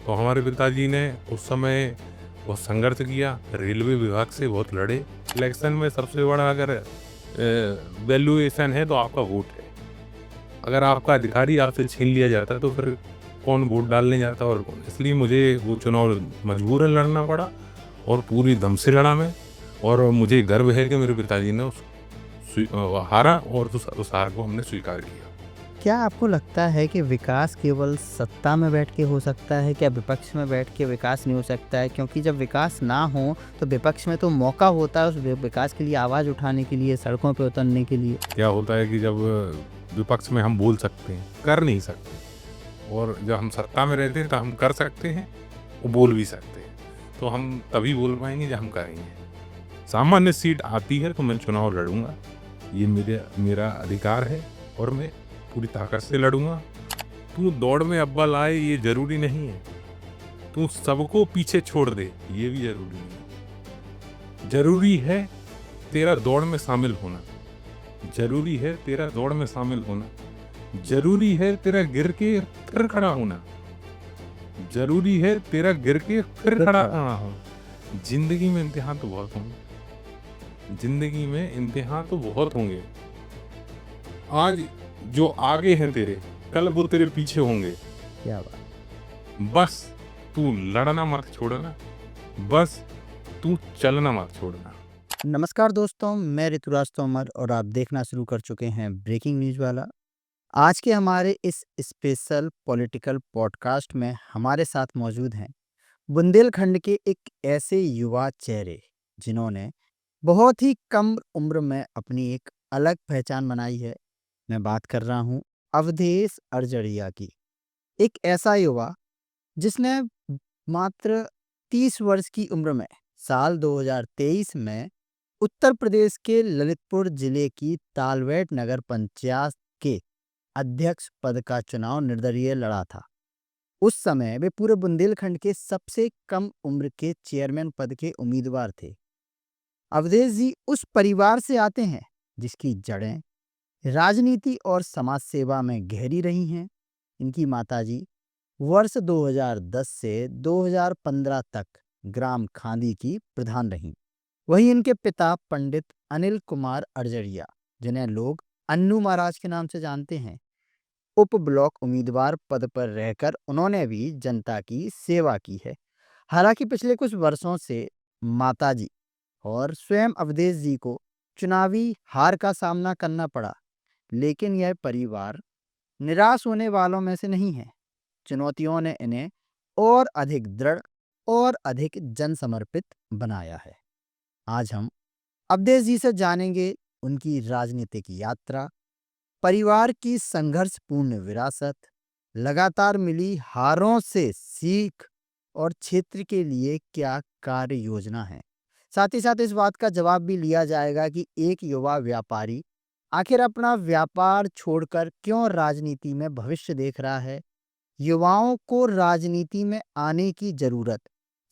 तो हमारे पिताजी ने उस समय बहुत संघर्ष किया, रेलवे विभाग से बहुत लड़े। इलेक्शन में सबसे बड़ा अगर वैल्यूएशन है तो आपका वोट है। अगर आपका अधिकारी आपसे छीन लिया जाता है तो फिर कौन वोट डालने जाता और कौन। इसलिए मुझे वो चुनाव मजबूरन लड़ना पड़ा और पूरी दम से लड़ा मैं। और मुझे गर्व है कि मेरे पिताजी ने हारा और उस हार को हमने स्वीकार किया। क्या आपको लगता है कि विकास केवल सत्ता में बैठ के हो सकता है? क्या विपक्ष में बैठ के विकास नहीं हो सकता है? क्योंकि जब विकास ना हो तो विपक्ष में तो मौका होता है उस विकास के लिए आवाज़ उठाने के लिए, सड़कों पे उतरने के लिए। क्या होता है कि जब विपक्ष में हम बोल सकते हैं, कर नहीं सकते, और जब हम सत्ता में रहते हैं तो हम कर सकते हैं और बोल भी सकते हैं। तो हम तभी बोल पाएंगे जब हम करेंगे। सामान्य सीट आती है तो मैं चुनाव लड़ूंगा, ये मेरा अधिकार है और मैं पूरी ताकत से लड़ूंगा। तू दौड़ में अव्वल आए ये जरूरी नहीं है, तू सबको पीछे छोड़ दे ये भी जरूरी नहीं है। जरूरी है तेरा दौड़ में शामिल होना, जरूरी है तेरा दौड़ में शामिल होना, जरूरी है तेरा गिर के फिर खड़ा होना, जरूरी है तेरा गिर के फिर खड़ा होना। जिंदगी में इम्तिहान तो बहुत होंगे, जिंदगी में इम्तिहान तो बहुत होंगे। आज जो आगे हैं तेरे, कल वो तेरे पीछे होंगे। क्या बात। बस तू लड़ना मत छोड़ना, बस तू चलना मत छोड़ना। नमस्कार दोस्तों, मैं ऋतुराज तोमर और आप देखना शुरू कर चुके हैं ब्रेकिंग न्यूज़ वाला। आज के हमारे इस स्पेशल पॉलिटिकल पॉडकास्ट में हमारे साथ मौजूद हैं बुंदेलखंड के एक ऐसे युवा चेहरे जिन्होंने बहुत ही कम उम्र में अपनी एक अलग पहचान बनाई है। मैं बात कर रहा हूँ अवधेश अर्जड़िया की। एक ऐसा युवा जिसने मात्र 30 वर्ष की उम्र में साल 2023 में उत्तर प्रदेश के ललितपुर जिले की तालवेट नगर पंचायत के अध्यक्ष पद का चुनाव निर्दलीय लड़ा था। उस समय वे पूरे बुंदेलखंड के सबसे कम उम्र के चेयरमैन पद के उम्मीदवार थे। अवधेश जी उस परिवार से आते हैं जिसकी जड़ें राजनीति और समाज सेवा में गहरी रही हैं। इनकी माताजी वर्ष 2010 से 2015 तक ग्राम खांदी की प्रधान रहीं। वहीं इनके पिता पंडित अनिल कुमार अर्जड़िया, जिन्हें लोग अन्नू महाराज के नाम से जानते हैं, उप ब्लॉक उम्मीदवार पद पर रहकर उन्होंने भी जनता की सेवा की है। हालांकि पिछले कुछ वर्षों से माताजी और स्वयं अवधेश जी को चुनावी हार का सामना करना पड़ा, लेकिन यह परिवार निराश होने वालों में से नहीं है। चुनौतियों ने इन्हें और अधिक दृढ़ और अधिक जन समर्पित बनाया है। आज हम अवधेश जी से जानेंगे उनकी राजनीतिक यात्रा, परिवार की संघर्षपूर्ण विरासत, लगातार मिली हारों से सीख और क्षेत्र के लिए क्या कार्य योजना है। साथ ही साथ इस बात का जवाब भी लिया जाएगा कि एक युवा व्यापारी आखिर अपना व्यापार छोड़कर क्यों राजनीति में भविष्य देख रहा है। युवाओं को राजनीति में आने की जरूरत,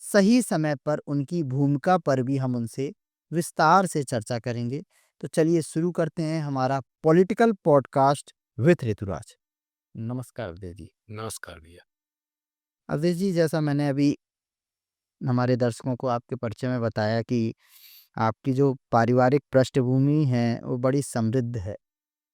सही समय पर उनकी भूमिका पर भी हम उनसे विस्तार से चर्चा करेंगे। तो चलिए शुरू करते हैं हमारा पॉलिटिकल पॉडकास्ट विथ ऋतुराज। नमस्कार अवधेश जी। नमस्कार भैया। अवधेश जी, जैसा मैंने अभी हमारे दर्शकों को आपके परिचय में बताया कि आपकी जो पारिवारिक पृष्ठभूमि है वो बड़ी समृद्ध है,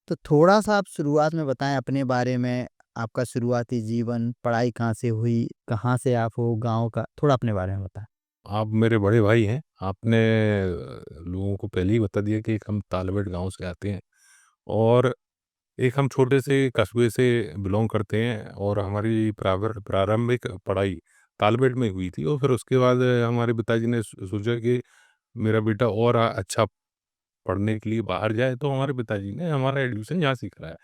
तो थोड़ा सा आप शुरुआत में बताएं अपने बारे में। आपका शुरुआती जीवन, पढ़ाई कहाँ से हुई, कहाँ से आप हो, गांव का थोड़ा अपने बारे में बताएं। आप मेरे बड़े भाई हैं। आपने लोगों को पहले ही बता दिया कि एक हम तालबेट गांव से आते हैं और एक हम छोटे से कस्बे से बिलोंग करते हैं, और हमारी प्रारंभिक पढ़ाई तालबेट में हुई थी। और फिर उसके बाद हमारे पिताजी ने सोचा कि मेरा बेटा और अच्छा पढ़ने के लिए बाहर जाए, तो हमारे पिताजी ने हमारा एडमिशन यहाँ से कराया।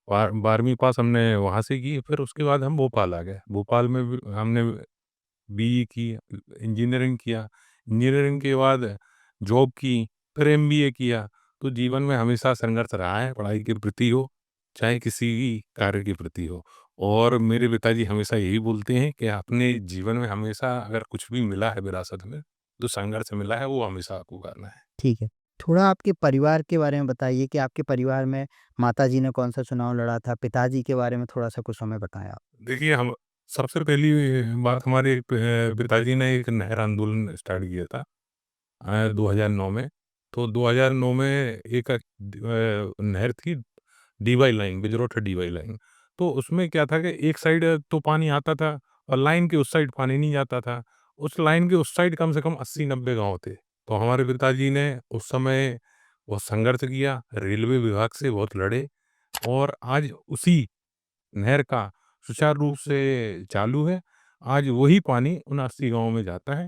12वीं पास हमने वहाँ से की। फिर उसके बाद हम भोपाल आ गए। भोपाल में भी हमने बीई की, इंजीनियरिंग किया। इंजीनियरिंग के बाद जॉब की, फिर एमबीए किया। तो जीवन में हमेशा संघर्ष रहा है, पढ़ाई के प्रति हो चाहे किसी भी कार्य के प्रति हो। और मेरे पिताजी हमेशा यही बोलते हैं कि अपने जीवन में हमेशा अगर कुछ भी मिला है विरासत में, जो संघर्ष मिला है, वो हमेशा आपको करना है। ठीक है, थोड़ा आपके परिवार के बारे में बताइए कि आपके परिवार में माताजी ने कौन सा चुनाव लड़ा था, पिताजी के बारे में थोड़ा सा कुछ हमें बताएं आप। देखिए, हम सबसे पहली बात, हमारे पिताजी ने एक नहर आंदोलन स्टार्ट किया था 2009 में। तो 2009 में एक नहर थी, डीवाई लाइन, बिजरौटा डीवाई लाइन। तो उसमें क्या था कि एक साइड तो पानी आता था और लाइन के उस साइड पानी नहीं जाता था। उस लाइन के उस साइड कम से कम 80-90 गाँव थे। तो हमारे पिताजी ने उस समय बहुत संघर्ष किया, रेलवे विभाग से बहुत लड़े और आज उसी नहर का सुचारू रूप से चालू है। आज वही पानी उन 80 गाँव में जाता है।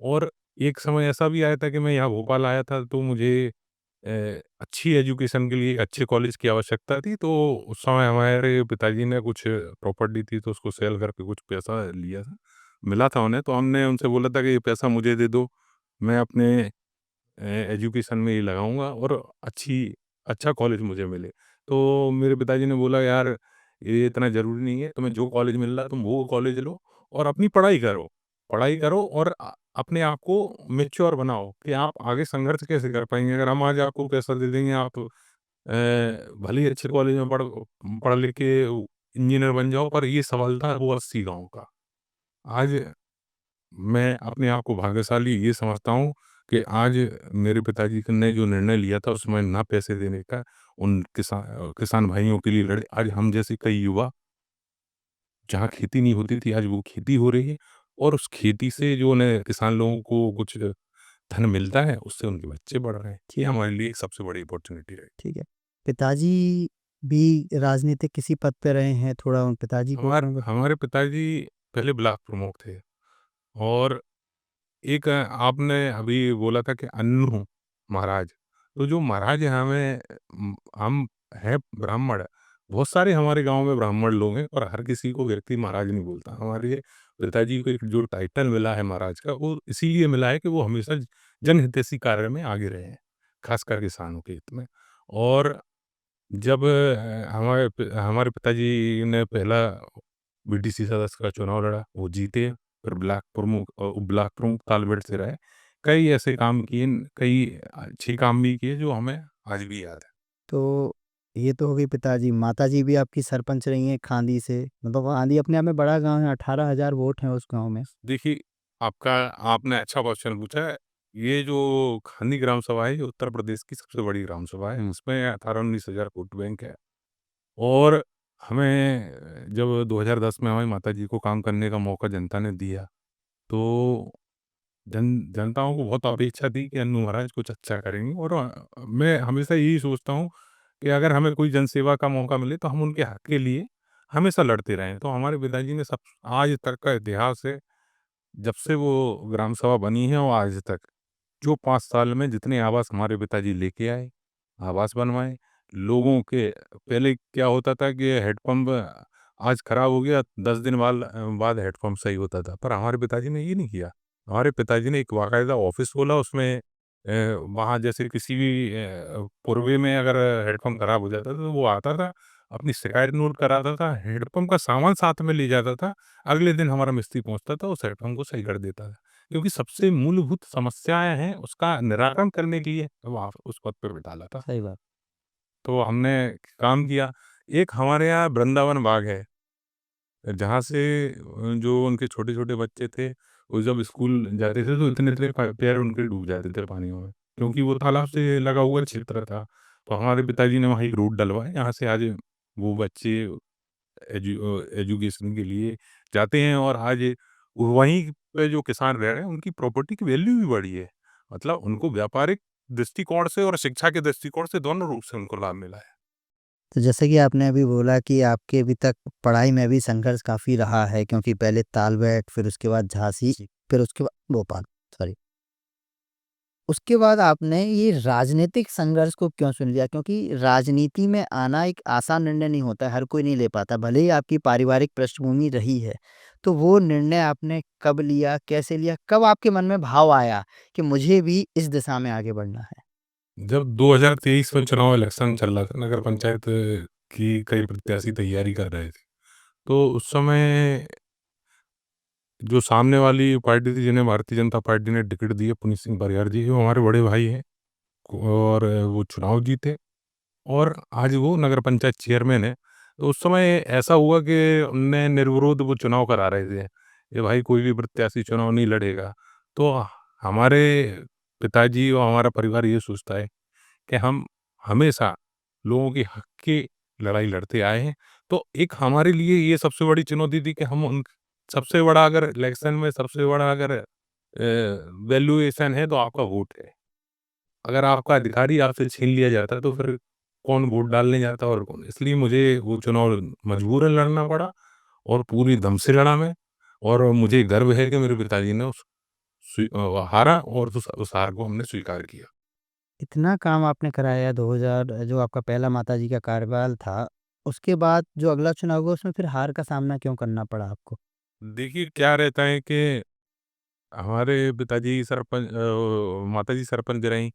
और एक समय ऐसा भी आया था कि मैं यहाँ भोपाल आया था, तो मुझे अ, अच्छी एजुकेशन के लिए एक अच्छे कॉलेज की आवश्यकता थी। तो उस समय हमारे पिताजी ने कुछ प्रॉपर्टी थी, तो उसको सेल करके कुछ पैसा लिया था, मिला था उन्हें। तो हमने उनसे बोला था कि ये पैसा मुझे दे दो, मैं अपने एजुकेशन में ही लगाऊँगा और अच्छा कॉलेज मुझे मिले। तो मेरे पिताजी ने बोला, यार ये इतना ज़रूरी नहीं है, तुम्हें जो कॉलेज मिल रहा है तुम वो कॉलेज लो और अपनी पढ़ाई करो। पढ़ाई करो और अपने आप को मैच्योर बनाओ कि आप आगे संघर्ष कैसे कर पाएँगे। अगर हम आज आपको पैसा दे देंगे, आप भले ही अच्छे कॉलेज में पढ़ लिख के इंजीनियर बन जाओ, पर ये सवाल था वो 80 गाँव का। आज मैं अपने आप को भाग्यशाली ये समझता हूँ कि आज मेरे पिताजी ने जो निर्णय लिया था उसमें ना पैसे देने का, उन किसान भाइयों के लिए लड़े। आज हम जैसे कई युवा, जहाँ खेती नहीं होती थी, आज वो खेती हो रही है और उस खेती से जो उन्हें किसान लोगों को कुछ धन मिलता है, उससे उनके बच्चे बढ़ रहे हैं। ये हमारे लिए एक सबसे बड़ी अपॉर्चुनिटी रही। ठीक है। पिताजी भी राजनीतिक किसी पद पे रहे हैं, थोड़ा उन पिताजी को हमारे पिताजी पहले ब्लॉक प्रमुख थे और एक आपने अभी बोला था कि अन्नू महाराज, तो जो महाराज हैं हमें हम हैं ब्राह्मण, बहुत सारे हमारे गाँव में ब्राह्मण लोग हैं और हर किसी को व्यक्ति महाराज नहीं बोलता। हमारे पिताजी को एक जो टाइटल मिला है महाराज का, वो इसीलिए मिला है कि वो हमेशा जनहितैषी कार्य में आगे रहे हैं, खासकर किसानों के हित में। और जब हमारे पिताजी ने पहला बीडीसी सदस्य का चुनाव लड़ा, वो जीते, फिर ब्लॉक प्रमुख तालबेड़ से रहे। कई ऐसे काम किए, कई अच्छे काम भी किए जो हमें आज भी याद है। तो ये तो हो गई पिताजी। माताजी भी आपकी सरपंच रही हैं खांदी से, मतलब खांदी अपने आप में बड़ा गाँव है, 18,000 वोट हैं उस गाँव में। देखिए, आपने अच्छा क्वेश्चन पूछा है। ये जो खानी ग्राम सभा है, ये उत्तर प्रदेश की सबसे बड़ी ग्राम सभा है। इसमें 18-19 हज़ार वोट बैंक है और हमें जब 2010 में हमारी माताजी को काम करने का मौका जनता ने दिया, तो जनताओं को बहुत अपेक्षा थी कि अन्नू महाराज कुछ अच्छा करेंगे। और मैं हमेशा यही सोचता हूँ कि अगर हमें कोई जनसेवा का मौका मिले तो हम उनके हक के लिए हमेशा लड़ते रहें। तो हमारे पिताजी ने सब आज तक का इतिहास है, जब से वो ग्राम सभा बनी है और आज तक जो 5 साल में जितने आवास हमारे पिताजी लेके आए, आवास बनवाए, लोगों के पहले क्या होता था कि हैंडपंप आज खराब हो गया, 10 दिन बाद हैंडपंप सही होता था, पर हमारे पिताजी ने ये नहीं किया। हमारे पिताजी ने एक बाकायदा ऑफिस खोला, उसमें वहाँ जैसे किसी भी पूर्वे में अगर हैंडपंप खराब हो जाता था, तो वो आता था, अपनी शिकायत नोट कराता था, हैंडपंप का सामान साथ में ले जाता था, अगले दिन हमारा मिस्त्री पहुँचता था, उस हैंडपंप को सही कर देता था। क्योंकि सबसे मूलभूत समस्याएँ हैं, उसका निराकरण करने के लिए वहाँ उस पद पे बिठाला था। सही बात। तो हमने काम किया। एक हमारे यहाँ वृंदावन बाग है, जहाँ से जो उनके छोटे-छोटे बच्चे थे, वो जब स्कूल जाते थे तो इतने-इतने पैर उनके डूब जाते थे पानियों में, क्योंकि वो तालाब से लगा हुआ क्षेत्र था। तो हमारे पिताजी ने वहाँ एक रोड डलवाया, यहाँ से आज वो बच्चे एजुकेशन के लिए जाते हैं और आज वहीं पे जो किसान रह रहे हैं, उनकी प्रॉपर्टी की वैल्यू भी बढ़ी है। मतलब उनको व्यापारिक दृष्टिकोण से और शिक्षा के दृष्टिकोण से दोनों रूप से उनको लाभ मिला है। तो जैसे कि आपने अभी बोला कि आपके अभी तक पढ़ाई में भी संघर्ष काफ़ी रहा है, क्योंकि पहले तालबेट, फिर उसके बाद झांसी, फिर उसके बाद भोपाल, सॉरी। उसके बाद आपने ये राजनीतिक संघर्ष को क्यों चुन लिया? क्योंकि राजनीति में आना एक आसान निर्णय नहीं होता है, हर कोई नहीं ले पाता। भले ही आपकी पारिवारिक पृष्ठभूमि रही है, तो वो निर्णय आपने कब लिया, कैसे लिया? कब आपके मन में भाव आया कि मुझे भी इस दिशा में आगे बढ़ना है? जब 2023 में चुनाव इलेक्शन चल रहा था, नगर पंचायत की कई प्रत्याशी तैयारी कर रहे थे, तो उस समय जो सामने वाली पार्टी थी, जिन्हें भारतीय जनता पार्टी ने टिकट दी है, पुनीत सिंह बरियार जी, वो हमारे बड़े भाई हैं और वो चुनाव जीते और आज वो नगर पंचायत चेयरमैन है। तो उस समय ऐसा हुआ कि उनने निर्विरोध वो चुनाव करा रहे थे, कि भाई कोई भी प्रत्याशी चुनाव नहीं लड़ेगा। तो हमारे पिताजी और हमारा परिवार ये सोचता है कि हम हमेशा लोगों के हक की लड़ाई लड़ते आए हैं। तो एक हमारे लिए ये सबसे बड़ी चुनौती थी कि हम उन सबसे बड़ा अगर इलेक्शन में सबसे बड़ा अगर वैल्यूएशन है तो आपका वोट है। अगर आपका अधिकार ही आपसे छीन लिया जाता तो फिर कौन वोट डालने जाता और कौन? इसलिए मुझे वो चुनाव मजबूरन लड़ना पड़ा और पूरी दम से लड़ा मैं। और मुझे गर्व है कि मेरे पिताजी ने हारा और उस हार को हमने स्वीकार किया। इतना काम आपने कराया 2000 जो आपका पहला माताजी का कार्यकाल था, उसके बाद जो अगला चुनाव हुआ उसमें फिर हार का सामना क्यों करना पड़ा आपको? देखिए क्या रहता है कि हमारे पिताजी माताजी सरपंच रहीं।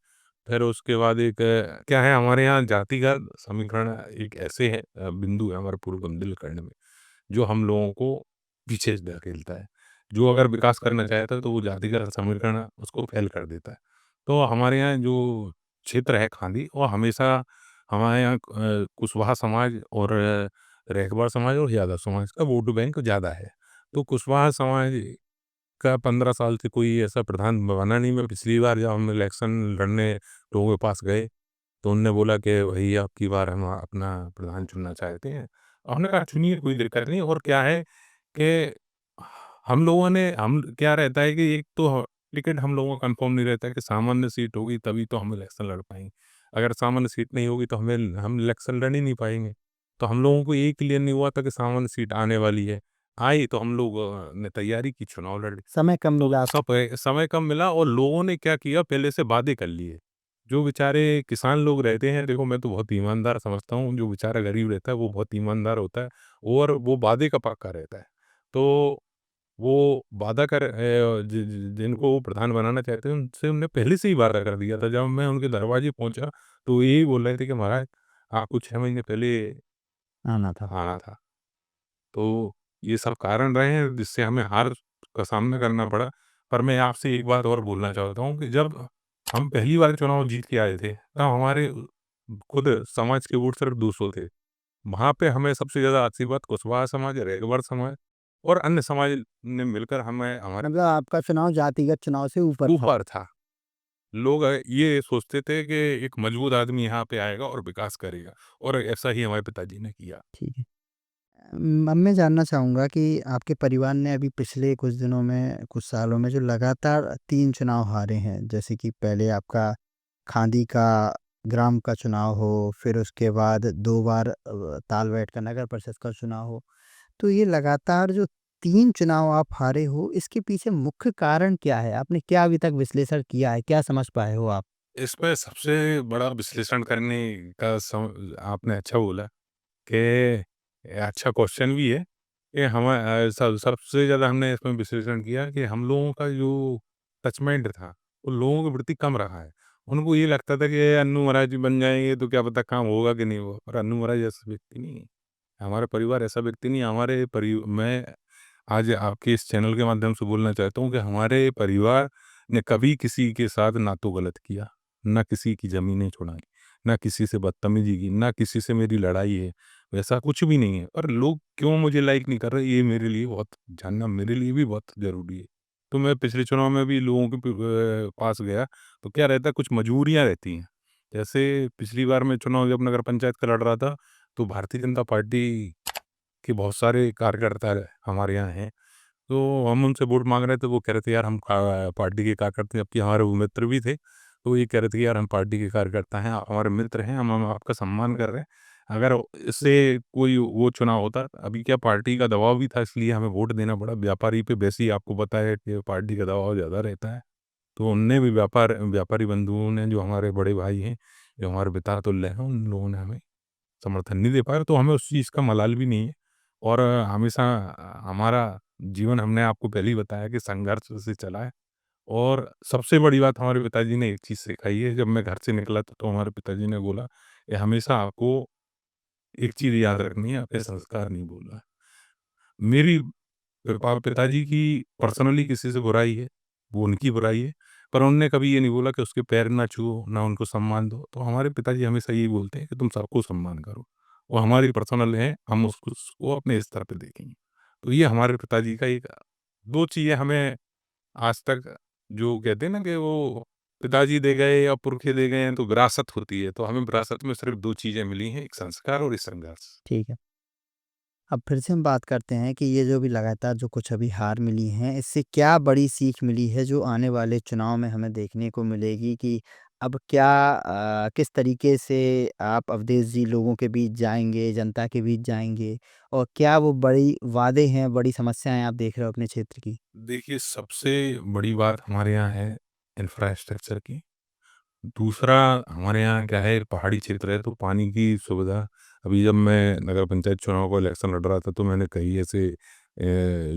फिर उसके बाद एक क्या है हमारे यहाँ जातिगत समीकरण एक ऐसे है बिंदु है हमारे पूरे बुंदेलखंड में, जो हम लोगों को पीछे धकेलता है। जो अगर विकास करना चाहता है तो वो जातिगत समीकरण उसको फ़ेल कर देता है। तो हमारे यहाँ जो क्षेत्र है खांदी वो हमेशा हमारे यहाँ कुशवाहा समाज और रैकबार समाज और यादव समाज का वोट बैंक ज़्यादा है। तो कुशवाहा समाज का 15 साल से कोई ऐसा प्रधान बना नहीं। मैं पिछली बार जब हम इलेक्शन लड़ने लोगों के पास गए, तो उन्होंने बोला कि भई अब की बार हम अपना प्रधान चुनना चाहते हैं। और हमने कहा चुनिए कोई दिक्कत नहीं। और क्या है कि हम लोगों ने हम क्या रहता है कि एक तो टिकट हम लोगों का कंफर्म नहीं रहता है कि सामान्य सीट होगी तभी तो हम इलेक्शन लड़ पाएँगे। अगर सामान्य सीट नहीं होगी तो हम इलेक्शन लड़ ही नहीं पाएँगे। तो हम लोगों को ये क्लियर नहीं हुआ था कि सामान्य सीट आने वाली है। आई तो हम लोग ने तैयारी की, चुनाव लड़े। समय कम तो मिला समय कम मिला और लोगों ने क्या किया पहले से वादे कर लिए। जो बेचारे किसान लोग रहते हैं, देखो मैं तो बहुत ईमानदार समझता हूँ, जो बेचारा गरीब रहता है वो बहुत ईमानदार होता है और वो वादे का पक्का रहता है। तो वो वादा कर जिनको वो प्रधान बनाना चाहते हैं उनसे उन्होंने पहले से ही वादा कर दिया था। जब मैं उनके दरवाजे पहुंचा तो यही बोल रहे थे कि महाराज आपको 6 महीने पहले आना था। आना था। तो ये सब कारण रहे हैं जिससे हमें हार का सामना करना पड़ा। पर मैं आपसे एक बात और बोलना चाहता हूँ कि जब हम पहली बार चुनाव जीत के आए थे, तब हमारे खुद समाज के वोट सिर्फ 200 थे। वहाँ पे हमें सबसे ज़्यादा आशीर्वाद कुशवाहा समाज, रेगवार समाज और अन्य समाज ने मिलकर हमें हमारे मतलब आपका चुनाव जातिगत चुनाव से ऊपर था। ऊपर था। लोग ये सोचते थे कि एक मजबूत आदमी यहाँ पे आएगा और विकास करेगा और ऐसा ही हमारे पिताजी ने किया। ठीक है। अब मैं जानना चाहूँगा कि आपके परिवार ने अभी पिछले कुछ दिनों में, कुछ सालों में जो लगातार 3 चुनाव हारे हैं, जैसे कि पहले आपका खांदी का ग्राम का चुनाव हो, फिर उसके बाद 2 बार तालबेट का नगर परिषद का चुनाव हो। तो ये लगातार जो 3 चुनाव आप हारे हो, इसके पीछे मुख्य कारण क्या है? आपने क्या अभी तक विश्लेषण किया है? क्या समझ पाए हो आप? इसमें सबसे बड़ा विश्लेषण करने का आपने अच्छा बोला कि अच्छा क्वेश्चन भी है कि सबसे ज़्यादा हमने इसमें विश्लेषण किया कि हम लोगों का जो टचमेंट था वो लोगों के प्रति कम रहा है। उनको ये लगता था कि अन्नू महाराज जी बन जाएंगे तो क्या पता काम होगा कि नहीं होगा। पर अन्नू महाराज ऐसा व्यक्ति नहीं है। हमारा परिवार ऐसा व्यक्ति नहीं है। मैं आज आपके इस चैनल के माध्यम से बोलना चाहता हूँ कि हमारे परिवार ने कभी किसी के साथ ना तो गलत किया, ना किसी की ज़मीनें छुड़ाई, ना किसी से बदतमीज़ी की, ना किसी से मेरी लड़ाई है, वैसा कुछ भी नहीं है। और लोग क्यों मुझे लाइक नहीं कर रहे, ये मेरे लिए बहुत जानना मेरे लिए भी बहुत ज़रूरी है। तो मैं पिछले चुनाव में भी लोगों के पास गया, तो क्या रहता है कुछ मजबूरियाँ रहती हैं। जैसे पिछली बार मैं चुनाव जब नगर पंचायत का लड़ रहा था, तो भारतीय जनता पार्टी के बहुत सारे कार्यकर्ता हमारे यहाँ हैं। तो हम उनसे वोट माँग रहे थे, वो कह रहे थे यार हम पार्टी के कार्यकर्ता हैं, जबकि हमारे वो मित्र भी थे। तो ये कह रहे थे कि यार हम पार्टी के कार्यकर्ता हैं, आप हमारे मित्र हैं, हम आपका सम्मान कर रहे हैं। अगर इससे कोई वो चुनाव होता, अभी क्या पार्टी का दबाव भी था इसलिए हमें वोट देना पड़ा। व्यापारी पे वैसे ही आपको पता है कि पार्टी का दबाव ज़्यादा रहता है। तो उनने भी व्यापारी बंधुओं ने जो हमारे बड़े भाई हैं, जो हमारे पिता तुल्य हैं, उन लोगों ने हमें समर्थन नहीं दे पाया। तो हमें उस चीज़ का मलाल भी नहीं है। और हमेशा हमारा जीवन हमने आपको पहले ही बताया कि संघर्ष से चला है। और सबसे बड़ी बात हमारे पिताजी ने एक चीज़ सिखाई है, जब मैं घर से निकला था तो हमारे पिताजी ने बोला कि हमेशा आपको एक चीज़ याद रखनी है, आपके संस्कार नहीं भूलना। मेरी पिताजी की पर्सनली किसी से बुराई है, वो उनकी बुराई है, पर उन्होंने कभी ये नहीं बोला कि उसके पैर ना छुओ, ना उनको सम्मान दो। तो हमारे पिताजी हमेशा यही बोलते हैं कि तुम सबको सम्मान करो। वो हमारी पर्सनल है, हम उसको अपने स्तर पे देखेंगे। तो ये हमारे पिताजी का एक 2 चीज़ें हमें आज तक, जो कहते हैं ना कि वो पिताजी दे गए या पुरखे दे गए हैं, तो विरासत होती है, तो हमें विरासत में सिर्फ़ 2 चीज़ें मिली हैं, एक संस्कार और एक संघर्ष। ठीक है। अब फिर से हम बात करते हैं कि ये जो भी लगातार जो कुछ अभी हार मिली हैं, इससे क्या बड़ी सीख मिली है जो आने वाले चुनाव में हमें देखने को मिलेगी कि अब क्या किस तरीके से आप अवधेश जी लोगों के बीच जाएँगे, जनता के बीच जाएँगे और क्या वो बड़ी वादे हैं, बड़ी समस्याएँ आप देख रहे हो अपने क्षेत्र की? देखिए, सबसे बड़ी बात हमारे यहाँ है इंफ्रास्ट्रक्चर की। दूसरा, हमारे यहाँ क्या है, पहाड़ी क्षेत्र है, तो पानी की सुविधा, अभी जब मैं नगर पंचायत चुनाव का इलेक्शन लड़ रहा था, तो मैंने कई ऐसे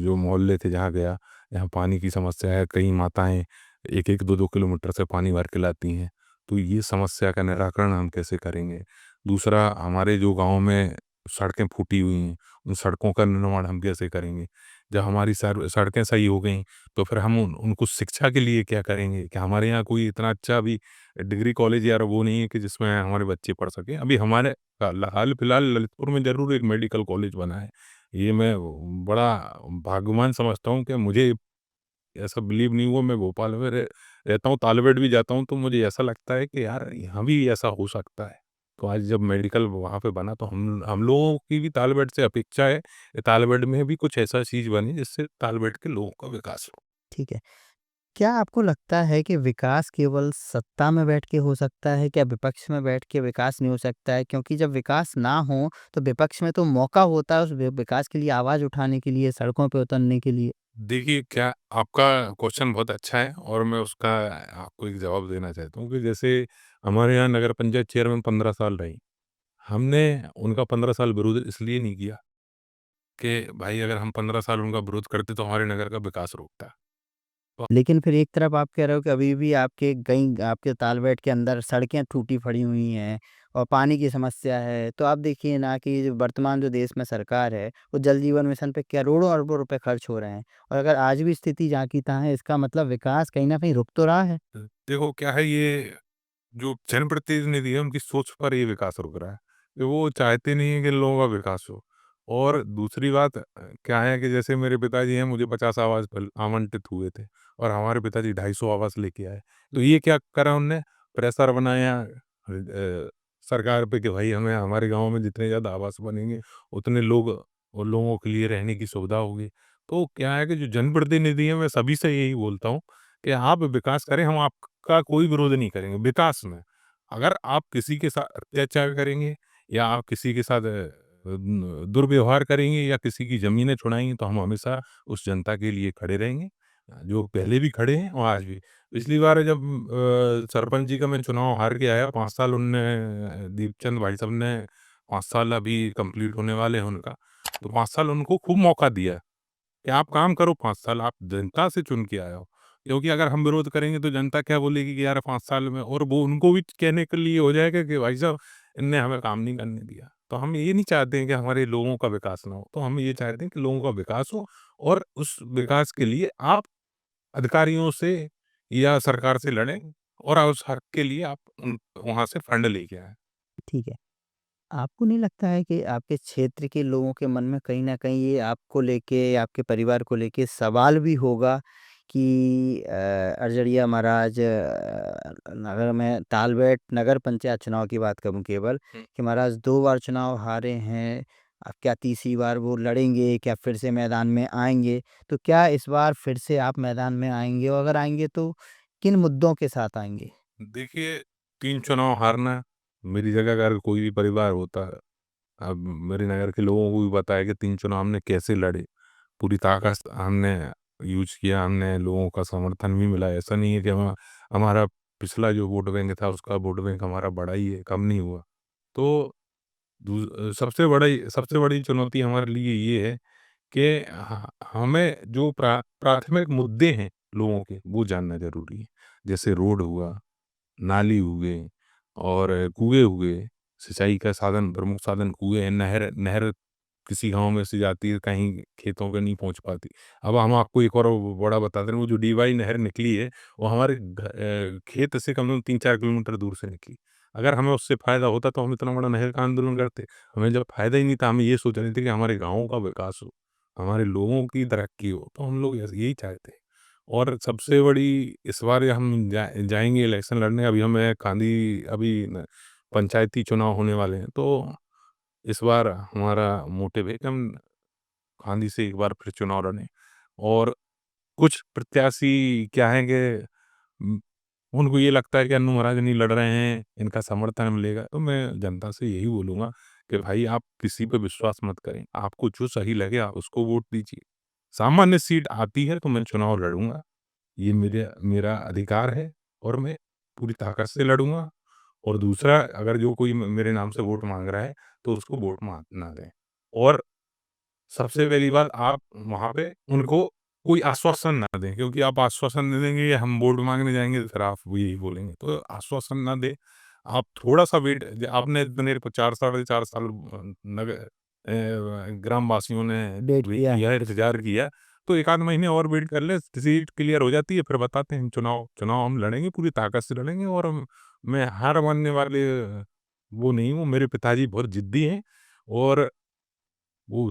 जो मोहल्ले थे जहाँ गया, यहाँ पानी की समस्या है, कई माताएँ 1-1, 2-2 किलोमीटर से पानी भर के लाती हैं। तो ये समस्या का निराकरण हम कैसे करेंगे? दूसरा, हमारे जो गाँव में सड़कें फूटी हुई हैं, उन सड़कों का निर्माण हम कैसे करेंगे? जब हमारी सड़कें सही हो गईं, तो फिर हम उनको शिक्षा के लिए क्या करेंगे? क्या हमारे यहाँ कोई इतना अच्छा अभी डिग्री कॉलेज यार वो नहीं है कि जिसमें हमारे बच्चे पढ़ सकें। अभी हमारे हाल-फिलहाल ललितपुर में ज़रूर एक मेडिकल कॉलेज बना है। ये मैं बड़ा भाग्यवान समझता हूँ कि मुझे ऐसा बिलीव नहीं हुआ, मैं भोपाल में रहता हूँ, तालबेट भी जाता हूँ, तो मुझे ऐसा लगता है कि यार यहाँ भी ऐसा हो सकता है। तो आज जब मेडिकल वहाँ पे बना, तो हम लोगों की भी तालबेट से अपेक्षा है कि तालबेट में भी कुछ ऐसा चीज़ बने जिससे तालबेट के लोगों का विकास हो। ठीक है। क्या आपको लगता है कि विकास केवल सत्ता में बैठ के हो सकता है? क्या विपक्ष में बैठ के विकास नहीं हो सकता है? क्योंकि जब विकास ना हो, तो विपक्ष में तो मौका होता है उस विकास के लिए आवाज़ उठाने के लिए, सड़कों पे उतरने के लिए। देखिए, क्या आपका क्वेश्चन बहुत अच्छा है और मैं उसका आपको एक जवाब देना चाहता हूँ कि जैसे हमारे यहाँ नगर पंचायत चेयरमैन 15 साल रहीं। हमने उनका 15 साल विरोध इसलिए नहीं किया कि भाई अगर हम 15 साल उनका विरोध करते तो हमारे नगर का विकास रुकता। तो लेकिन फिर एक तरफ आप कह रहे हो कि अभी भी आपके कई आपके तालबेट के अंदर सड़कें टूटी पड़ी हुई हैं और पानी की समस्या है। तो आप देखिए ना कि जो वर्तमान जो देश में सरकार है, वो जल जीवन मिशन पे करोड़ों अरबों रुपए खर्च हो रहे हैं। और अगर आज भी स्थिति जहाँ की तहाँ है, इसका मतलब विकास कहीं न कहीं रुक तो रहा है। देखो क्या है, ये जो जनप्रतिनिधि है उनकी सोच पर ये विकास रुक रहा है कि वो चाहते नहीं है कि लोगों का विकास हो। और दूसरी बात क्या है कि जैसे मेरे पिताजी हैं, मुझे 50 आवास आवंटित हुए थे और हमारे पिताजी 250 आवास लेके आए। तो ये क्या करा उनने, प्रेशर बनाया सरकार पे कि भाई हमें हमारे गांव में जितने ज़्यादा आवास बनेंगे उतने लोग और लोगों के लिए रहने की सुविधा होगी। तो क्या है कि जो जनप्रतिनिधि है, मैं सभी से यही बोलता हूँ कि आप विकास करें, हम आपका कोई विरोध नहीं करेंगे विकास में। अगर आप किसी के साथ अत्याचार करेंगे या आप किसी के साथ दुर्व्यवहार करेंगे या किसी की ज़मीनें छुड़ाएँगे, तो हम हमेशा उस जनता के लिए खड़े रहेंगे, जो पहले भी खड़े हैं और आज भी। पिछली बार जब सरपंच जी का मैं चुनाव हार के आया, 5 साल उनने दीपचंद भाई साहब ने 5 साल अभी कंप्लीट होने वाले हैं उनका, तो 5 साल उनको खूब मौका दिया। कि आप काम करो 5 साल, आप जनता से चुन के आए हो। क्योंकि अगर हम विरोध करेंगे तो जनता क्या बोलेगी कि यार 5 साल में, और वो उनको भी कहने के लिए हो जाएगा कि भाई साहब इनने हमें काम नहीं करने दिया। तो हम ये नहीं चाहते हैं कि हमारे लोगों का विकास ना हो, तो हम ये चाहते हैं कि लोगों का विकास हो और उस विकास के लिए आप अधिकारियों से या सरकार से लड़ें और उस हक के लिए आप वहाँ से फंड लेके आएँ। ठीक है। आपको नहीं लगता है कि आपके क्षेत्र के लोगों के मन में कहीं न कहीं ये आपको लेके, आपके परिवार को लेके सवाल भी होगा कि अरजड़िया महाराज अगर मैं तालबेट नगर पंचायत चुनाव की बात करूँ केवल, हुँ। कि महाराज 2 बार चुनाव हारे हैं, अब क्या तीसरी बार वो लड़ेंगे? क्या फिर से मैदान में आएँगे? तो क्या इस बार फिर से आप मैदान में आएँगे? और अगर आएँगे तो किन मुद्दों के साथ आएँगे? देखिए, 3 चुनाव हारना, मेरी जगह अगर कोई भी परिवार होता, अब मेरे नगर के लोगों को भी पता है कि 3 चुनाव हमने कैसे लड़े। पूरी ताकत हमने यूज़ किया, हमने लोगों का समर्थन भी मिला। ऐसा नहीं है कि हमारा पिछला जो वोट बैंक था, उसका वोट बैंक हमारा बढ़ा ही है, कम नहीं हुआ। तो सबसे बड़ी चुनौती हमारे लिए ये है कि हमें जो प्राथमिक मुद्दे हैं लोगों के, वो जानना ज़रूरी है। जैसे रोड हुआ, नाली हुए और कुएँ हुए, सिंचाई का साधन, प्रमुख साधन कुएँ हैं, नहर नहर किसी गाँव में से जाती है, कहीं खेतों पे नहीं पहुँच पाती। अब हम आपको एक और बड़ा बता दें, वो जो डीवाई नहर निकली है, वो हमारे खेत से कम से कम 3-4 किलोमीटर दूर से निकली। अगर हमें उससे फ़ायदा होता तो हम इतना बड़ा नहर का आंदोलन करते। हमें जब फ़ायदा ही नहीं था, हम ये सोच रहे थे कि हमारे गाँव का विकास हो, हमारे लोगों की तरक्की हो, तो हम लोग यही चाहते हैं। और सबसे बड़ी इस बार हम जाएँगे इलेक्शन लड़ने, अभी हमें कांदी अभी न पंचायती चुनाव होने वाले हैं, तो इस बार हमारा मोटिव है कि हम कांदी से एक बार फिर चुनाव लड़ें। और कुछ प्रत्याशी क्या हैं कि उम, उनको ये लगता है कि अन्नू महाराज नहीं लड़ रहे हैं, इनका समर्थन मिलेगा। तो मैं जनता से यही बोलूँगा कि भाई आप किसी पे विश्वास मत करें, आपको जो सही लगे आप उसको वोट दीजिए। सामान्य सीट आती है तो मैं चुनाव लड़ूँगा, ये मेरा अधिकार है और मैं पूरी ताकत से लड़ूँगा। और दूसरा, अगर जो कोई मेरे नाम से वोट माँग रहा है, तो उसको वोट ना दें। और सबसे पहली बात, आप वहाँ पे उनको कोई आश्वासन ना दें, क्योंकि आप आश्वासन दे देंगे या हम वोट माँगने जाएँगे तो फिर आप वो यही बोलेंगे। तो आश्वासन ना दें, आप थोड़ा-सा वेट, आपने इतने 4 साढ़े 4 साल ग्राम वासियों ने वेट वेट किया है। किया है, इंतज़ार किया है, तो 1 आध महीने और वेट कर लें, सीट क्लियर हो जाती है, फिर बताते हैं चुनाव चुनाव हम लड़ेंगे, पूरी ताकत से लड़ेंगे। और मैं हार मानने वाले वो नहीं हूँ, मेरे पिताजी बहुत ज़िद्दी हैं और वो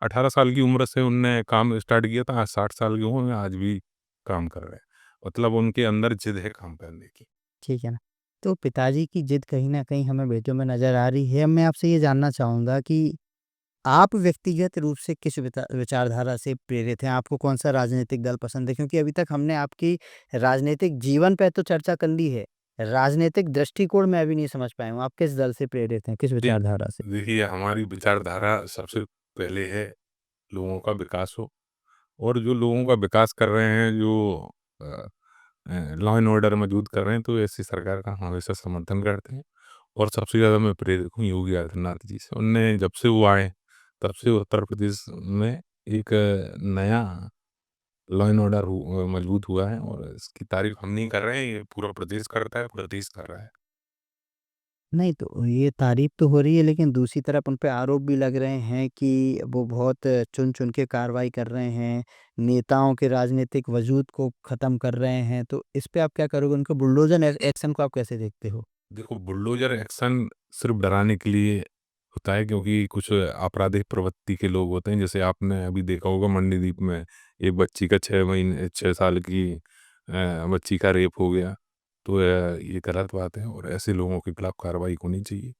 18 साल की उम्र से उनने काम स्टार्ट किया था, आज 60 साल के हुए हैं, आज भी काम कर रहे हैं। मतलब उनके अंदर जिद है काम करने की। ठीक है ना? तो पिताजी की ज़िद कहीं न कहीं हमें बेटों में नज़र आ रही है। मैं आपसे ये जानना चाहूँगा कि आप व्यक्तिगत रूप से किस विचारधारा से प्रेरित हैं? आपको कौन-सा राजनीतिक दल पसंद है? क्योंकि अभी तक हमने आपकी राजनीतिक जीवन पे तो चर्चा कर ली है। राजनीतिक दृष्टिकोण मैं अभी नहीं समझ पाया हूँ। आप किस दल से प्रेरित हैं? किस दे विचारधारा से? देखिए, हमारी विचारधारा सबसे पहले है लोगों का विकास हो। और जो लोगों का विकास कर रहे हैं, जो अ लॉ एंड ऑर्डर मजबूत कर रहे हैं, तो ऐसी सरकार का हम हमेशा समर्थन करते हैं। और सबसे ज़्यादा मैं प्रेरित हूँ योगी आदित्यनाथ जी से। उनने जब से वो आए, तब से उत्तर प्रदेश में एक नया लॉ एंड ऑर्डर मजबूत हुआ है। और इसकी तारीफ़ हम नहीं कर रहे हैं, ये पूरा प्रदेश करता है, पूरा देश कर रहा है। नहीं, तो ये तारीफ़ तो हो रही है, लेकिन दूसरी तरफ उन पे आरोप भी लग रहे हैं कि वो बहुत चुन-चुन के कार्रवाई कर रहे हैं, नेताओं के राजनीतिक वजूद को ख़त्म कर रहे हैं। तो इस पे आप क्या करोगे? उनके बुलडोज़र एक्शन को आप कैसे देखते हो? देखो, बुलडोज़र एक्शन सिर्फ़ डराने के लिए होता है, क्योंकि कुछ आपराधिक प्रवृत्ति के लोग होते हैं। जैसे आपने अभी देखा होगा मंडीदीप में एक बच्ची का 6 साल की बच्ची का रेप हो गया। तो ये गलत बात है और ऐसे लोगों के खिलाफ कार्रवाई होनी चाहिए।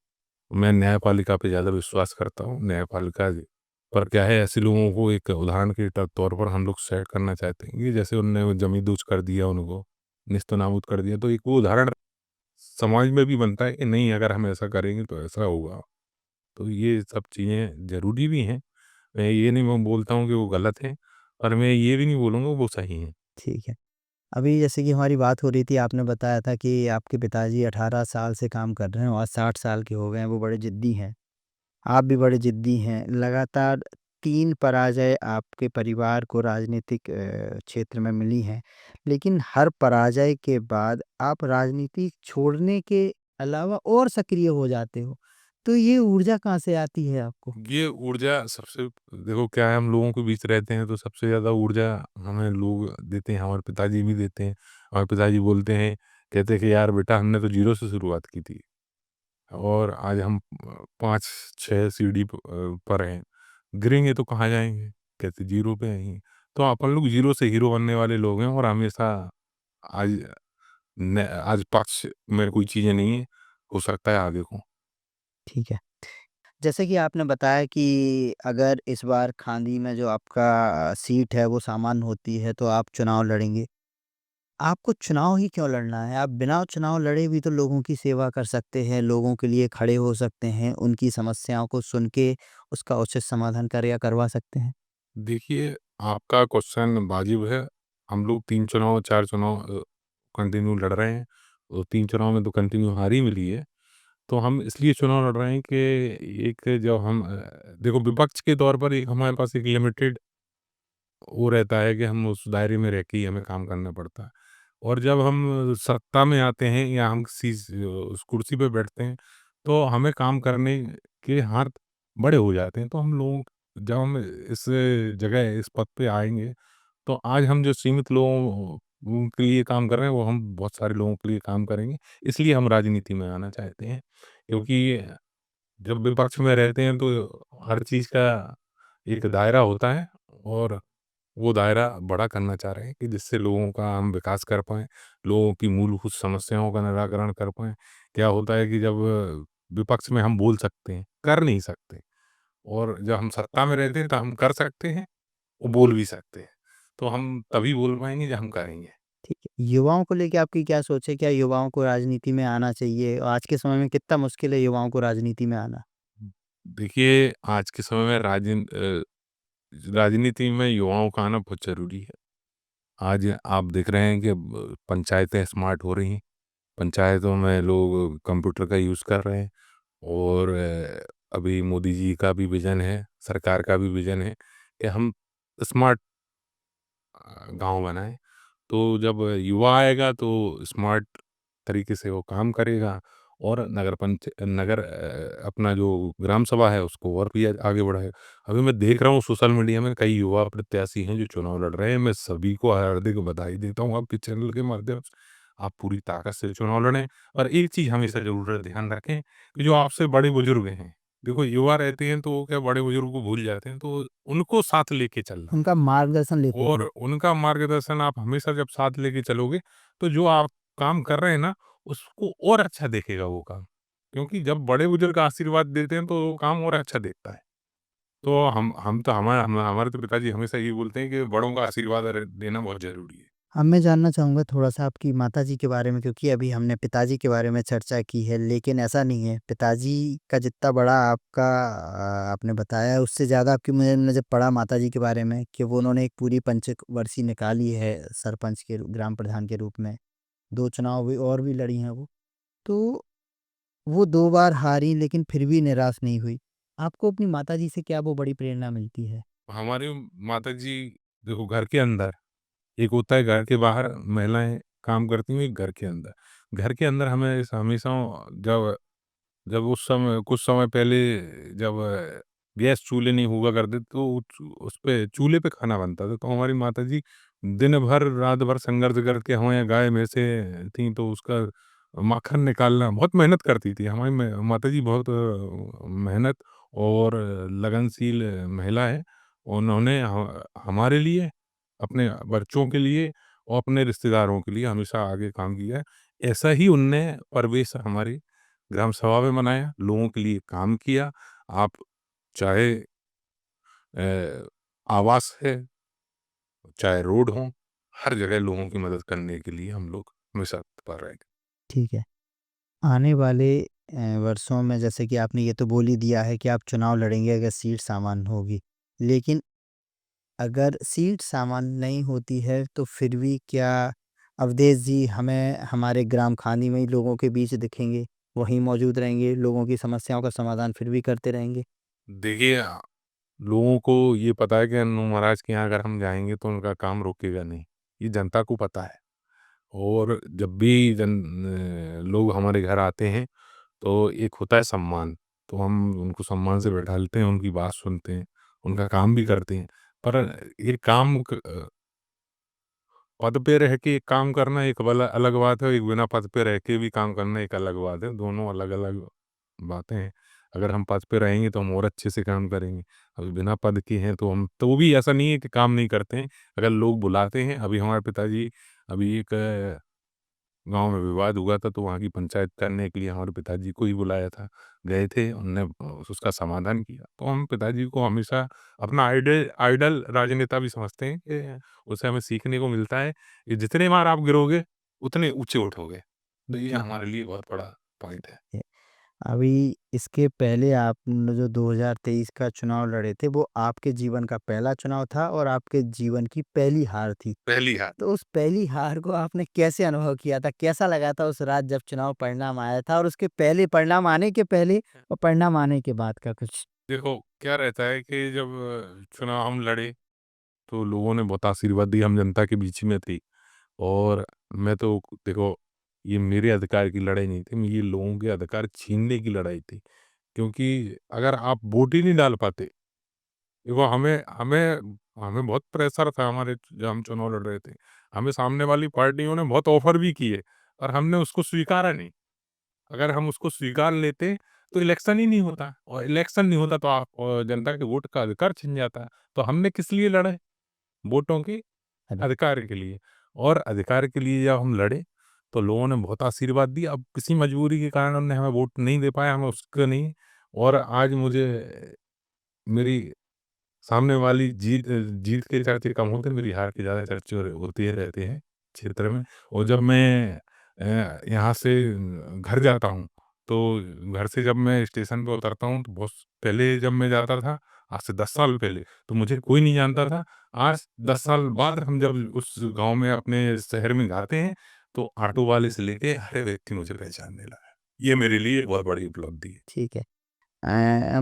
मैं न्यायपालिका पे ज़्यादा विश्वास करता हूँ। न्यायपालिका पर क्या है, ऐसे लोगों को एक उदाहरण के तौर पर हम लोग सेट करना चाहते हैं कि जैसे उनने ज़मींदोज़ कर दिया, उनको नेस्तनाबूद कर दिया, तो एक वो उदाहरण समाज में भी बनता है कि नहीं, अगर हम ऐसा करेंगे तो ऐसा होगा। तो ये सब चीज़ें ज़रूरी भी हैं। मैं ये नहीं मैं बोलता हूँ कि वो गलत हैं, और मैं ये भी नहीं बोलूँगा वो सही हैं। ठीक है। अभी जैसे कि हमारी बात हो रही थी, आपने बताया था कि आपके पिताजी 18 साल से काम कर रहे हैं और 60 साल के हो गए हैं, वो बड़े ज़िद्दी हैं। आप भी बड़े ज़िद्दी हैं। लगातार 3 पराजय आपके परिवार को राजनीतिक क्षेत्र में मिली हैं। लेकिन हर पराजय के बाद आप राजनीति छोड़ने के अलावा और सक्रिय हो जाते हो। तो ये ऊर्जा कहाँ से आती है आपको? ये ऊर्जा सबसे, देखो क्या है, हम लोगों के बीच रहते हैं तो सबसे ज़्यादा ऊर्जा हमें लोग देते हैं, हमारे पिताजी भी देते हैं। हमारे पिताजी बोलते हैं, कहते हैं कि यार बेटा, हमने तो ज़ीरो से शुरुआत की थी और आज हम 5-6 सीढ़ी पर हैं। गिरेंगे तो कहाँ जाएँगे? कहते ज़ीरो पे हैं ही। तो अपन लोग ज़ीरो से हीरो बनने वाले लोग हैं और हमेशा आज आज पक्ष में कोई चीज़ें नहीं है, हो सकता है आगे हो। ठीक है। जैसे कि आपने बताया कि अगर इस बार खांदी में जो आपका सीट है वो सामान्य होती है, तो आप चुनाव लड़ेंगे। आपको चुनाव ही क्यों लड़ना है? आप बिना चुनाव लड़े भी तो लोगों की सेवा कर सकते हैं, लोगों के लिए खड़े हो सकते हैं, उनकी समस्याओं को सुन के उसका उचित समाधान कर या करवा सकते हैं। देखिए, आपका क्वेश्चन वाजिब है। हम लोग 3 चुनाव 4 चुनाव कंटिन्यू लड़ रहे हैं। 3 चुनाव में तो कंटिन्यू हार ही मिली है। तो हम इसलिए चुनाव लड़ रहे हैं कि एक जब हम देखो, विपक्ष के तौर पर एक हमारे पास एक लिमिटेड वो रहता है कि हम उस दायरे में रह के ही हमें काम करना पड़ता है। और जब हम सत्ता में आते हैं या हम उस कुर्सी पे बैठते हैं, तो हमें काम करने के हाथ बड़े हो जाते हैं। तो हम लोग जब हम इस जगह, इस पद पे आएँगे, तो आज हम जो सीमित लोगों उनके लिए काम कर रहे हैं, वो हम बहुत सारे लोगों के लिए काम करेंगे। इसलिए हम राजनीति में आना चाहते हैं, क्योंकि जब विपक्ष में रहते हैं तो हर चीज़ का एक दायरा होता है और वो दायरा बड़ा करना चाह रहे हैं कि जिससे लोगों का हम विकास कर पाएँ, लोगों की मूलभूत समस्याओं का निराकरण कर पाएँ। क्या होता है कि जब विपक्ष में हम बोल सकते हैं, कर नहीं सकते, और जब हम सत्ता में रहते हैं तो हम कर सकते हैं, वो बोल भी सकते हैं। तो हम तभी बोल पाएँगे जब हम करेंगे। ठीक है। युवाओं को लेके आपकी क्या सोच है? क्या युवाओं को राजनीति में आना चाहिए? और आज के समय में कितना मुश्किल है युवाओं को राजनीति में आना? देखिए, आज के समय में राजनीति में युवाओं का आना बहुत ज़रूरी है। आज आप देख रहे हैं कि पंचायतें स्मार्ट हो रही हैं। पंचायतों में लोग कंप्यूटर का यूज़ कर रहे हैं, और अभी मोदी जी का भी विज़न है, सरकार का भी विज़न है कि हम स्मार्ट गाँव बनाएँ। तो जब युवा आएगा तो स्मार्ट तरीके से वो काम करेगा, और अपना जो ग्राम सभा है उसको और भी आगे बढ़ाएगा। अभी मैं देख रहा हूँ सोशल मीडिया में कई युवा प्रत्याशी हैं जो चुनाव लड़ रहे हैं। मैं सभी को हार्दिक बधाई देता हूँ आपके चैनल के माध्यम से। आप पूरी ताकत से चुनाव लड़ें, और एक चीज़ हमेशा ज़रूर ध्यान रखें कि जो आपसे बड़े-बुजुर्ग हैं, देखो युवा रहते हैं तो वो क्या बड़े-बुजुर्ग को भूल जाते हैं, तो उनको साथ लेके चलना। उनका मार्गदर्शन लेते और हुए। उनका मार्गदर्शन आप हमेशा जब साथ लेके चलोगे, तो जो आप काम कर रहे हैं ना, उसको और अच्छा देखेगा वो काम। क्योंकि जब बड़े-बुजुर्ग आशीर्वाद देते हैं, तो वो काम और अच्छा दिखता है। तो हम तो हमारे तो पिताजी हमेशा यही बोलते हैं कि बड़ों का आशीर्वाद लेना बहुत ज़रूरी है। अब मैं जानना चाहूँगा थोड़ा-सा आपकी माताजी के बारे में, क्योंकि अभी हमने पिताजी के बारे में चर्चा की है, लेकिन ऐसा नहीं है, पिताजी का जितना बड़ा आपका आपने बताया, उससे ज़्यादा आपकी मैंने जब पढ़ा माताजी के बारे में कि वो उन्होंने एक पूरी पंचवर्षीय निकाली है सरपंच के ग्राम प्रधान के रूप में, 2 चुनाव भी और भी लड़ी हैं वो। तो वो 2 बार हारी लेकिन फिर भी निराश नहीं हुई। आपको अपनी माताजी से क्या वो बड़ी प्रेरणा मिलती है? हमारी माताजी, देखो, घर के अंदर एक होता है, घर के बाहर महिलाएँ काम करती हैं, एक घर के अंदर। घर के अंदर हमें हमेशा जब जब उस समय कुछ समय पहले जब गैस चूल्हे नहीं हुआ करते, तो उस पे चूल्हे पे खाना बनता था, तो हमारी माताजी दिन भर रात भर संघर्ष करके, हमारे गाय भैंसें थीं तो उसका माखन निकालना बहुत मेहनत करती थी। हमारी माताजी बहुत मेहनत और लगनशील महिला है। उन्होंने हमारे लिए, अपने बच्चों के लिए और अपने रिश्तेदारों के लिए हमेशा आगे काम किया है। ऐसा ही उनने परिवेश हमारी ग्राम सभा में बनाया, लोगों के लिए काम किया। आप चाहे आवास है, चाहे रोड हो, हर जगह लोगों की मदद करने के लिए हम लोग हमेशा तत्पर रहेंगे। ठीक है। आने वाले वर्षों में जैसे कि आपने ये तो बोल ही दिया है कि आप चुनाव लड़ेंगे अगर सीट सामान्य होगी। लेकिन अगर सीट सामान्य नहीं होती है तो फिर भी क्या अवधेश जी हमें हमारे ग्राम खानी में ही लोगों के बीच दिखेंगे? वहीं मौजूद रहेंगे, लोगों की समस्याओं का समाधान फिर भी करते रहेंगे? देखिए, लोगों को ये पता है कि अनु महाराज के यहाँ अगर हम जाएँगे तो उनका काम रुकेगा नहीं, ये जनता को पता है। और जब भी लोग हमारे घर आते हैं, तो एक होता है सम्मान, तो हम उनको सम्मान से बैठा लेते हैं, उनकी बात सुनते हैं, उनका काम भी करते हैं। पर ये काम पद पे रह के एक काम करना एक अलग बात है, एक बिना पद पे रह के भी काम करना एक अलग बात है, दोनों अलग-अलग बातें हैं। अगर हम पद पे रहेंगे तो हम और अच्छे से काम करेंगे, अभी बिना पद के हैं तो हम तो वो भी ऐसा नहीं है कि काम नहीं करते हैं, अगर लोग बुलाते हैं। अभी हमारे पिताजी, अभी एक गाँव में विवाद हुआ था, तो वहाँ की पंचायत करने के लिए हमारे पिताजी को ही बुलाया था। गए थे, उन्होंने उसका समाधान किया। तो हम पिताजी को हमेशा अपना आइडल आइडल राजनेता भी समझते हैं कि उससे हमें सीखने को मिलता है कि जितने बार आप गिरोगे, उतने ऊँचे उठोगे। तो ये हमारे लिए बहुत बड़ा पॉइंट है। ए, अभी इसके पहले आपने जो 2023 का चुनाव लड़े थे, वो आपके जीवन का पहला चुनाव था और आपके जीवन की पहली हार थी। पहली हार। तो उस पहली हार को आपने कैसे अनुभव किया था? कैसा लगा था उस रात जब चुनाव परिणाम आया था, और उसके पहले परिणाम आने के पहले और परिणाम आने के बाद का कुछ? देखो, क्या रहता है कि जब चुनाव हम लड़े, तो लोगों ने बहुत आशीर्वाद दिया, हम जनता के बीच में थे। और मैं तो, देखो, ये मेरे अधिकार की लड़ाई नहीं थी, ये लोगों के अधिकार छीनने की लड़ाई थी। क्योंकि अगर आप वोट ही नहीं डाल पाते, देखो, हमें हमें हमें बहुत प्रेशर था हमारे, जब हम चुनाव लड़ रहे थे। हमें सामने वाली पार्टियों ने बहुत ऑफ़र भी किए, पर हमने उसको स्वीकारा नहीं। अगर हम उसको स्वीकार लेते तो इलेक्शन ही नहीं होता, और इलेक्शन नहीं होता तो आप जनता के वोट का अधिकार छिन जाता। तो हमने किस लिए लड़े? वोटों के अरे! अधिकार के लिए। और अधिकार के लिए जब हम लड़े, तो लोगों ने बहुत आशीर्वाद दिया। अब किसी मजबूरी के कारण उन्होंने हमें वोट नहीं दे पाया, हमें उसका नहीं। और आज मुझे मेरी सामने वाली जीत के चर्चे कम होते हैं, मेरी हार के ज़्यादा चर्चे होते ही रहते हैं क्षेत्र में। और जब मैं यहाँ से घर जाता हूँ, तो घर से जब मैं स्टेशन पे उतरता हूँ, तो बहुत पहले जब मैं जाता था, आज से 10 साल पहले, तो मुझे कोई नहीं जानता था। आज 10 साल बाद हम जब उस गाँव में अपने शहर में जाते हैं, तो ऑटो वाले से लेके हर व्यक्ति मुझे पहचानने लगा है। ये मेरे लिए एक बहुत बड़ी उपलब्धि है। ठीक है।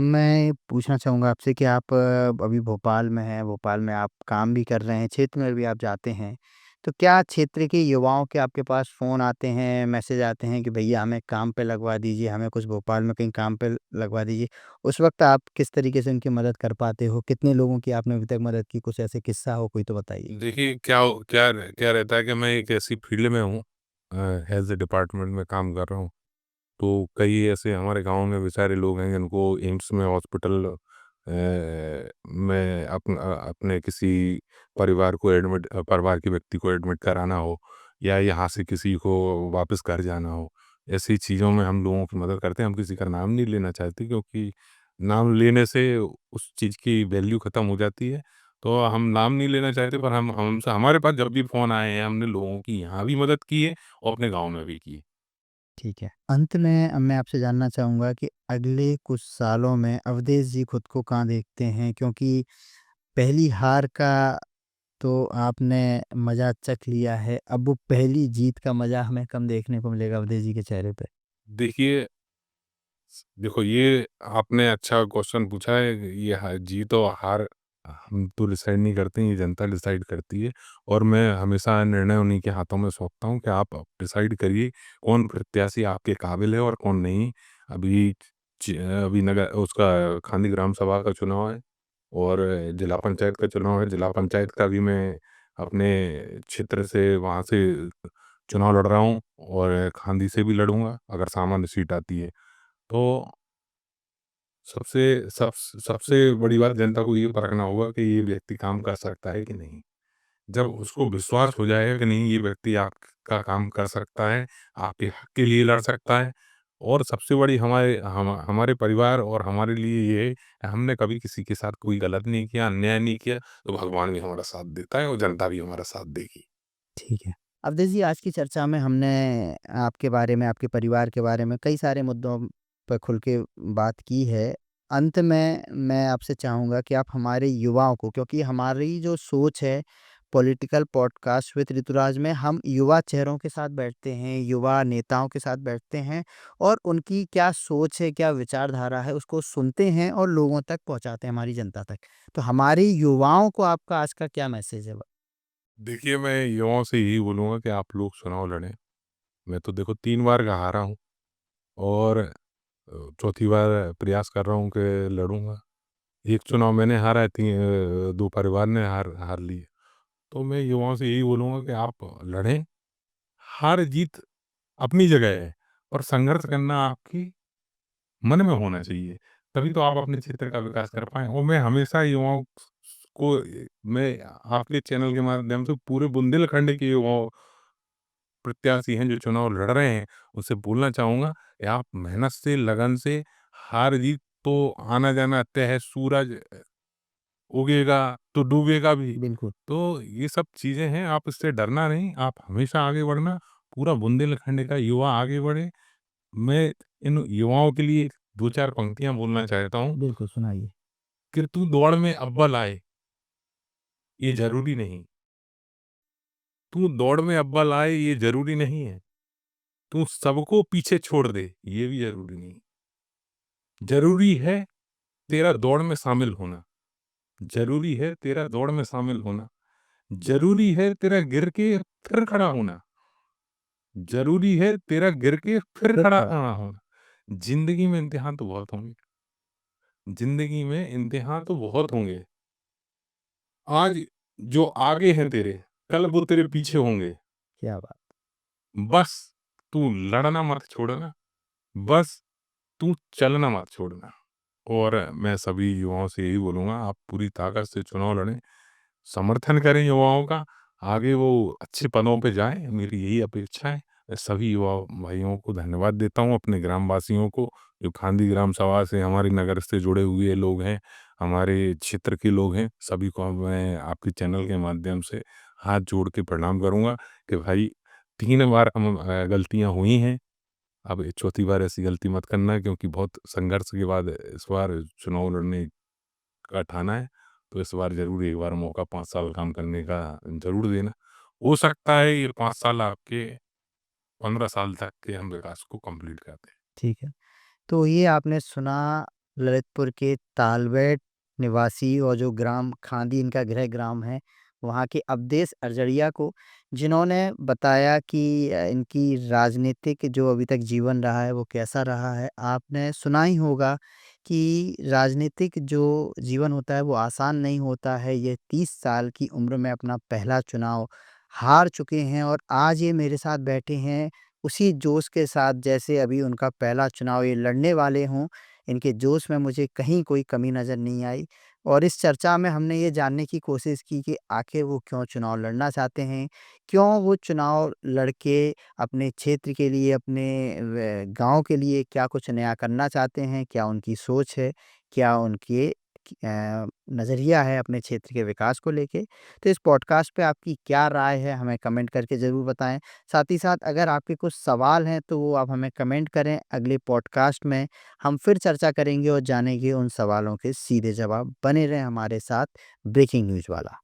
मैं पूछना चाहूँगा आपसे कि आप अभी भोपाल में हैं, भोपाल में आप काम भी कर रहे हैं, क्षेत्र में भी आप जाते हैं। तो क्या क्षेत्र के युवाओं के आपके पास फ़ोन आते हैं, मैसेज आते हैं कि भैया हमें काम पे लगवा दीजिए, हमें कुछ भोपाल में कहीं काम पे लगवा दीजिए। उस वक़्त आप किस तरीके से उनकी मदद कर पाते हो? कितने लोगों की आपने अभी तक मदद की? कुछ ऐसे किस्सा हो कोई तो बताइए? देखिए, क्या रहता है कि मैं एक ऐसी फ़ील्ड में हूँ, हेल्थ डिपार्टमेंट में काम कर रहा हूँ। तो कई ऐसे हमारे गाँव में बेचारे लोग हैं जिनको एम्स में हॉस्पिटल में अपने किसी परिवार के व्यक्ति को एडमिट कराना हो, या यहाँ से किसी को वापस घर जाना हो, ऐसी चीज़ों में हम लोगों की मदद करते हैं। हम किसी का नाम नहीं लेना चाहते, क्योंकि नाम लेने से उस चीज़ की वैल्यू ख़त्म हो जाती है। तो हम नाम नहीं लेना चाहते, पर हम हमसे हमारे पास जब भी फ़ोन आए हैं, हमने लोगों की यहाँ भी मदद की है और अपने गाँव में भी की है। ठीक है। अंत में मैं आपसे जानना चाहूँगा कि अगले कुछ सालों में अवधेश जी खुद को कहाँ देखते हैं? क्योंकि पहली हार का तो आपने मज़ा चख लिया है, अब वो पहली जीत का मज़ा हमें कम देखने को मिलेगा अवधेश जी के चेहरे पे। देखिए, देखो, ये आपने अच्छा क्वेश्चन पूछा है। ये जीत और हार हम तो डिसाइड नहीं करते हैं, ये जनता डिसाइड करती है। और मैं हमेशा निर्णय उन्हीं के हाथों में सौंपता हूँ कि आप डिसाइड करिए कौन प्रत्याशी आपके काबिल है और कौन नहीं। अभी अभी नगर उसका खांडी ग्राम सभा का चुनाव है, और जिला पंचायत का चुनाव है। जिला पंचायत का भी मैं अपने क्षेत्र से वहाँ से चुनाव लड़ रहा हूँ, और खांडी से भी लड़ूंगा अगर सामान्य सीट आती है। तो सबसे सबसे बड़ी बात जनता को ये परखना होगा कि ये व्यक्ति काम कर सकता है कि नहीं। जब उसको विश्वास हो जाएगा कि नहीं, ये व्यक्ति आपका काम कर सकता है, आपके हक के लिए लड़ सकता है, और सबसे बड़ी हमारे परिवार और हमारे लिए ये है कि हमने कभी किसी के साथ कोई गलत नहीं किया, अन्याय नहीं किया, तो भगवान भी हमारा साथ देता है और जनता भी हमारा साथ देगी। ठीक है। अवधेश जी आज की चर्चा में हमने आपके बारे में, आपके परिवार के बारे में कई सारे मुद्दों पे खुल के बात की है। अंत में मैं आपसे चाहूँगा कि आप हमारे युवाओं को क्योंकि हमारी जो सोच है पॉलिटिकल पॉडकास्ट विद ऋतुराज में हम युवा चेहरों के साथ बैठते हैं, युवा नेताओं के साथ बैठते हैं और उनकी क्या सोच है, क्या विचारधारा है उसको सुनते हैं और लोगों तक पहुँचाते हैं, हमारी जनता तक। तो हमारे युवाओं को आपका आज का क्या मैसेज है? देखिए, मैं युवाओं से यही बोलूँगा कि आप लोग चुनाव लड़ें। मैं तो देखो 3 बार का हारा हूँ, और चौथी बार प्रयास कर रहा हूँ कि लड़ूँगा। एक चुनाव मैंने हारा है, 2 परिवार ने हार हार ली है। तो मैं युवाओं से यही बोलूँगा कि आप लड़ें। हार-जीत अपनी जगह है, और संघर्ष करना आपकी मन में होना चाहिए। तभी तो आप अपने क्षेत्र का विकास कर पाएँ। और मैं हमेशा युवाओं को मैं आपके चैनल के माध्यम से पूरे बुंदेलखंड के युवाओं प्रत्याशी हैं जो चुनाव लड़ रहे हैं, उनसे बोलना चाहूँगा कि आप मेहनत से, लगन से, हार-जीत तो आना-जाना तय है। सूरज उगेगा तो डूबेगा भी। बिल्कुल। तो ये सब चीज़ें हैं, आप इससे डरना नहीं, आप हमेशा आगे बढ़ना, पूरा बुंदेलखंड का युवा आगे बढ़े। मैं इन युवाओं के लिए 2-4 पंक्तियाँ बोलना चाहता हूँ बिल्कुल, सुनाइए। कि तू दौड़ में अव्वल आए, ये ज़रूरी नहीं। तू दौड़ में अव्वल आए, ये ज़रूरी नहीं है। तू सबको पीछे छोड़ दे, ये भी ज़रूरी नहीं। ज़रूरी है तेरा दौड़ में शामिल होना। ज़रूरी है तेरा दौड़ में शामिल होना। ज़रूरी है तेरा गिर के फिर खड़ा होना। ज़रूरी है तेरा गिर के फिर खड़ा ना होना। ज़िंदगी में इम्तिहान तो बहुत होंगे। ज़िंदगी में इम्तिहान तो बहुत होंगे। आज जो आगे हैं तेरे, कल वो तेरे पीछे होंगे। क्या बात! बस तू लड़ना मत छोड़ना, बस तू चलना मत छोड़ना। और मैं सभी युवाओं से यही बोलूँगा, आप पूरी ताकत से चुनाव लड़ें, समर्थन करें युवाओं का, आगे वो अच्छे पदों पे जाएँ, मेरी यही अपेक्षा है। मैं सभी युवा भाइयों को धन्यवाद देता हूँ, अपने ग्रामवासियों को, जो खांदी ग्राम सभा से, हमारे नगर से जुड़े हुए लोग हैं, हमारे क्षेत्र के लोग हैं, सभी को मैं आपके चैनल के माध्यम से हाथ जोड़ के प्रणाम करूँगा कि भाई 3 बार गलतियाँ हुई हैं, अब ये चौथी बार ऐसी गलती मत करना, क्योंकि बहुत संघर्ष के बाद इस बार चुनाव लड़ने का ठाना है। तो इस बार ज़रूर एक बार मौका 5 साल काम करने का ज़रूर देना। हो सकता है ये 5 साल आपके 15 साल तक के हम विकास को कंप्लीट कर दें। ठीक है। तो ये आपने सुना ललितपुर के तालबेट निवासी और जो ग्राम खांदी इनका गृह ग्राम है, वहाँ के अवधेश अरजड़िया को, जिन्होंने बताया कि इनकी राजनीतिक जो अभी तक जीवन रहा है वो कैसा रहा है। आपने सुना ही होगा कि राजनीतिक जो जीवन होता है वो आसान नहीं होता है। ये 30 साल की उम्र में अपना पहला चुनाव हार चुके हैं और आज ये मेरे साथ बैठे हैं उसी जोश के साथ जैसे अभी उनका पहला चुनाव ये लड़ने वाले हों। इनके जोश में मुझे कहीं कोई कमी नज़र नहीं आई और इस चर्चा में हमने ये जानने की कोशिश की कि आखिर वो क्यों चुनाव लड़ना चाहते हैं? क्यों वो चुनाव लड़ के अपने क्षेत्र के लिए, अपने गाँव के लिए क्या कुछ नया करना चाहते हैं? क्या उनकी सोच है? क्या उनके नज़रिया है अपने क्षेत्र के विकास को लेके? तो इस पॉडकास्ट पे आपकी क्या राय है? हमें कमेंट करके ज़रूर बताएँ। साथ ही साथ अगर आपके कुछ सवाल हैं तो वो आप हमें कमेंट करें। अगले पॉडकास्ट में हम फिर चर्चा करेंगे और जानेंगे उन सवालों के सीधे जवाब। बने रहें हमारे साथ ब्रेकिंग न्यूज़ वाला।